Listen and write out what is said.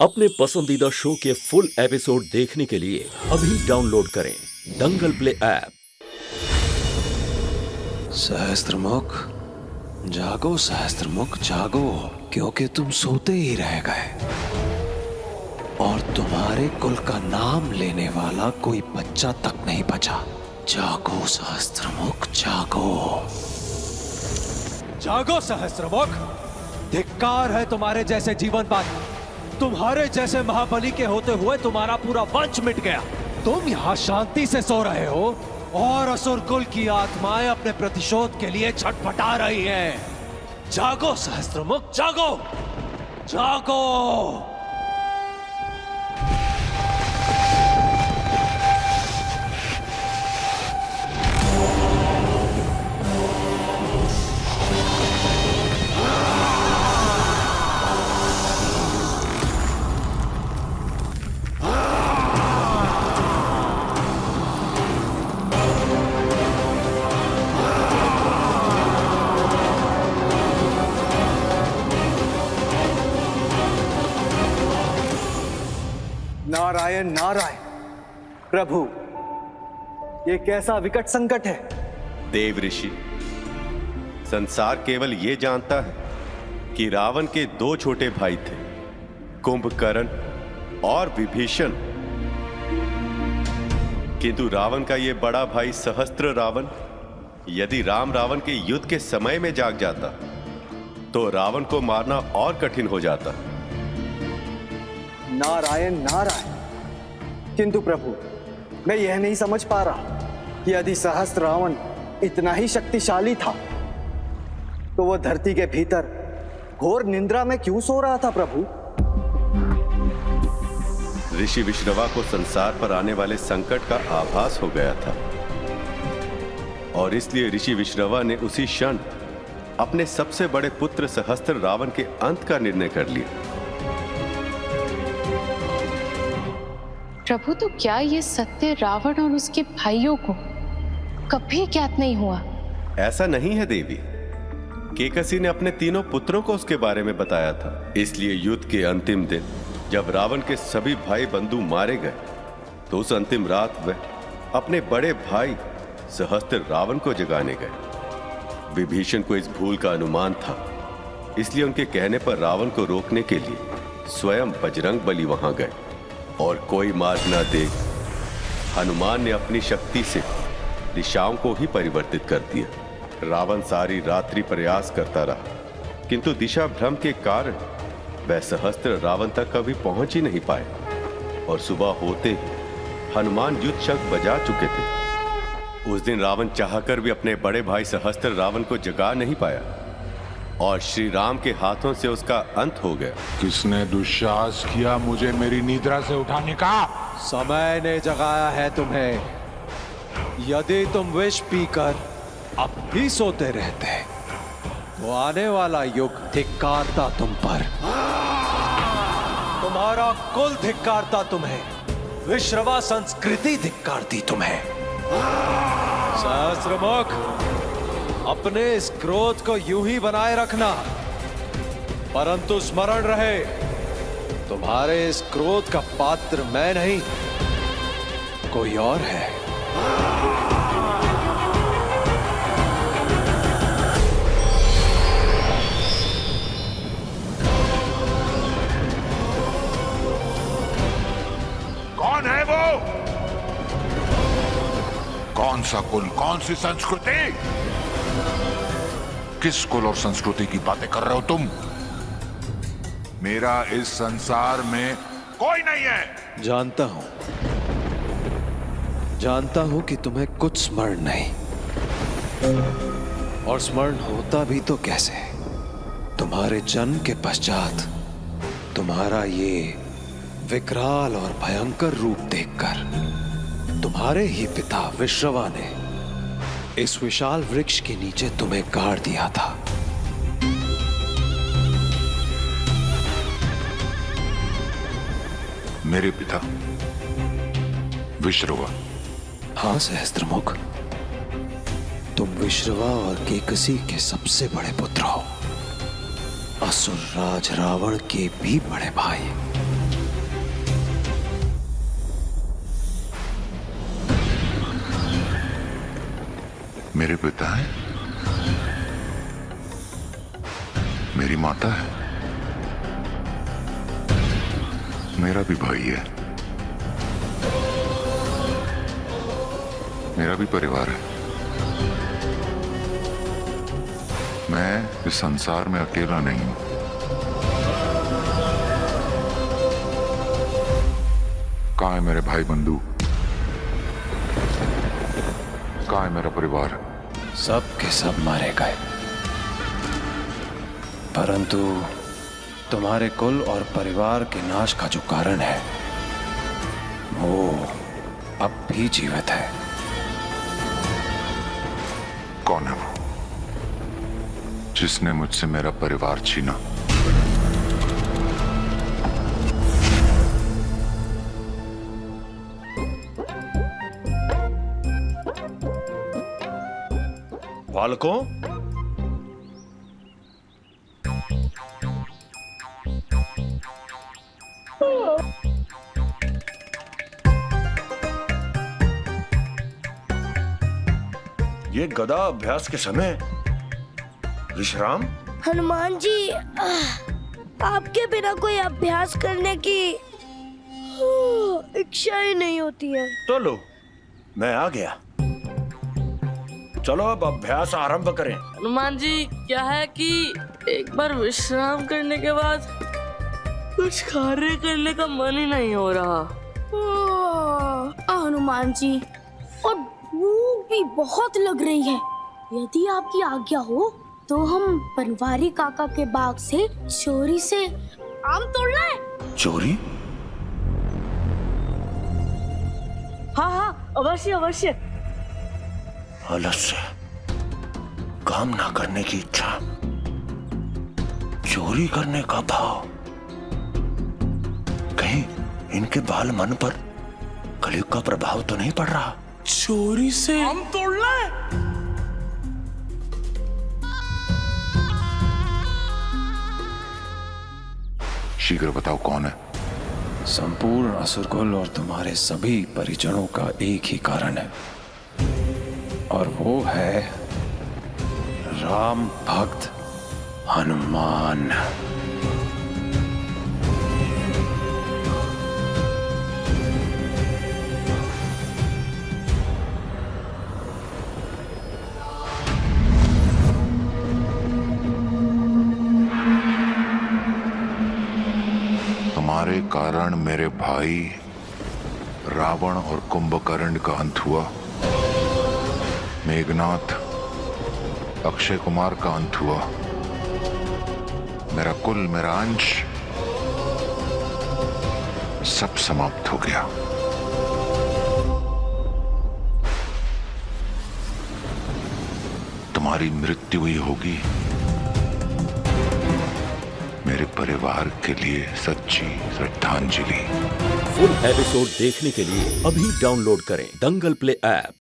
अपने पसंदीदा शो के फुल एपिसोड देखने के लिए अभी डाउनलोड करें दंगल प्ले ऐप। सहस्त्रमुख जागो, सहस्त्रमुख जागो, क्योंकि तुम सोते ही रह गए और तुम्हारे कुल का नाम लेने वाला कोई बच्चा तक नहीं बचा। जागो सहस्त्रमुख जागो। जागो सहस्त्रमुख, धिक्कार है तुम्हारे जैसे जीवनवान। तुम्हारे जैसे महाबली के होते हुए तुम्हारा पूरा वंश मिट गया। तुम यहाँ शांति से सो रहे हो और असुर कुल की आत्माएं अपने प्रतिशोध के लिए छटपटा रही हैं। जागो सहस्त्रमुख जागो, जागो। नारायण नारायण प्रभु, ये कैसा विकट संकट है। देव ऋषि, संसार केवल ये जानता है कि रावण के दो छोटे भाई थे, कुंभकर्ण और विभीषण। किंतु रावण का ये बड़ा भाई सहस्त्र रावण यदि राम रावण के युद्ध के समय में जाग जाता तो रावण को मारना और कठिन हो जाता। नारायण नारायण, किंतु प्रभु मैं यह नहीं समझ पा रहा कि यदि सहस्त्र रावण इतना ही शक्तिशाली था तो वह धरती के भीतर घोर निंद्रा में क्यों सो रहा था। प्रभु, ऋषि विश्रवा को संसार पर आने वाले संकट का आभास हो गया था और इसलिए ऋषि विश्रवा ने उसी क्षण अपने सबसे बड़े पुत्र सहस्त्र रावण के अंत का निर्णय कर लिया। प्रभु, तो क्या ये सत्य रावण और उसके भाइयों को कभी ज्ञात नहीं हुआ? ऐसा नहीं है देवी। केकसी ने अपने तीनों पुत्रों को उसके बारे में बताया था। इसलिए युद्ध के अंतिम दिन जब रावण के सभी भाई बंधु मारे गए तो उस अंतिम रात वह अपने बड़े भाई सहस्त्र रावण को जगाने गए। विभीषण को इस भूल का अनुमान था, इसलिए उनके कहने पर रावण को रोकने के लिए स्वयं बजरंग बली वहां गए और कोई मार्ग न देख हनुमान ने अपनी शक्ति से दिशाओं को ही परिवर्तित कर दिया। रावण सारी रात्रि प्रयास करता रहा, किंतु दिशा भ्रम के कारण वह सहस्त्र रावण तक कभी पहुंच ही नहीं पाए और सुबह होते ही हनुमान युद्ध शंख बजा चुके थे। उस दिन रावण चाहकर भी अपने बड़े भाई सहस्त्र रावण को जगा नहीं पाया और श्री राम के हाथों से उसका अंत हो गया। किसने दुस्साहस किया मुझे मेरी निद्रा से उठाने का? समय ने जगाया है तुम्हें। यदि तुम विष पीकर अब भी सोते रहते तो आने वाला युग धिक्कारता तुम पर। तुम्हारा कुल धिक्कारता तुम्हें, विश्रवा संस्कृति धिक्कारती तुम्हें। सहस्त्रमुख, अपने इस क्रोध को यूं ही बनाए रखना, परंतु स्मरण रहे तुम्हारे इस क्रोध का पात्र मैं नहीं कोई और है। कौन है वो? कौन सा कुल, कौन सी संस्कृति? किस कुल और संस्कृति की बातें कर रहे हो तुम? मेरा इस संसार में कोई नहीं है। जानता हूं कि तुम्हें कुछ स्मरण नहीं, और स्मरण होता भी तो कैसे। तुम्हारे जन्म के पश्चात तुम्हारा ये विकराल और भयंकर रूप देखकर तुम्हारे ही पिता विश्रवा ने इस विशाल वृक्ष के नीचे तुम्हें गाड़ दिया था। मेरे पिता विश्रवा? हाँ सहस्त्रमुख, तुम विश्रवा और केकसी के सबसे बड़े पुत्र हो। असुर राज रावण के भी बड़े भाई। पिता है, मेरी माता है, मेरा भी भाई है, मेरा भी परिवार है। मैं इस संसार में अकेला नहीं हूं। कहाँ है मेरे भाई बंधु? कहाँ है मेरा परिवार? सब के सब मारे गए, परंतु तुम्हारे कुल और परिवार के नाश का जो कारण है वो अब भी जीवित है। कौन है वो जिसने मुझसे मेरा परिवार छीना? बालकों, ये गदा अभ्यास के समय विश्राम। हनुमान जी, आपके बिना कोई अभ्यास करने की इच्छा ही नहीं होती है। तो लो, मैं आ गया। चलो अब अभ्यास आरंभ करें। हनुमान जी, क्या है कि एक बार विश्राम करने के बाद कुछ कार्य करने का मन ही नहीं हो रहा। हनुमान जी, और भूख भी बहुत लग रही है। यदि आपकी आज्ञा हो तो हम बनवारी काका के बाग से चोरी से आम तोड़ लाएं। चोरी? हाँ हाँ, अवश्य अवश्य। आलस्य, काम ना करने की इच्छा, चोरी करने का भाव, कहीं इनके बाल मन पर कलयुग का प्रभाव तो नहीं पड़ रहा? चोरी से आम तोड़ लाएं? शीघ्र बताओ कौन है? संपूर्ण असुरकुल और तुम्हारे सभी परिजनों का एक ही कारण है, और वो है राम भक्त हनुमान। तुम्हारे कारण मेरे भाई रावण और कुंभकर्ण का अंत हुआ, मेघनाथ, अक्षय कुमार का अंत हुआ, मेरा कुल, मेरा अंश सब समाप्त हो गया। तुम्हारी मृत्यु हुई होगी मेरे परिवार के लिए सच्ची श्रद्धांजलि। फुल एपिसोड देखने के लिए अभी डाउनलोड करें दंगल प्ले ऐप।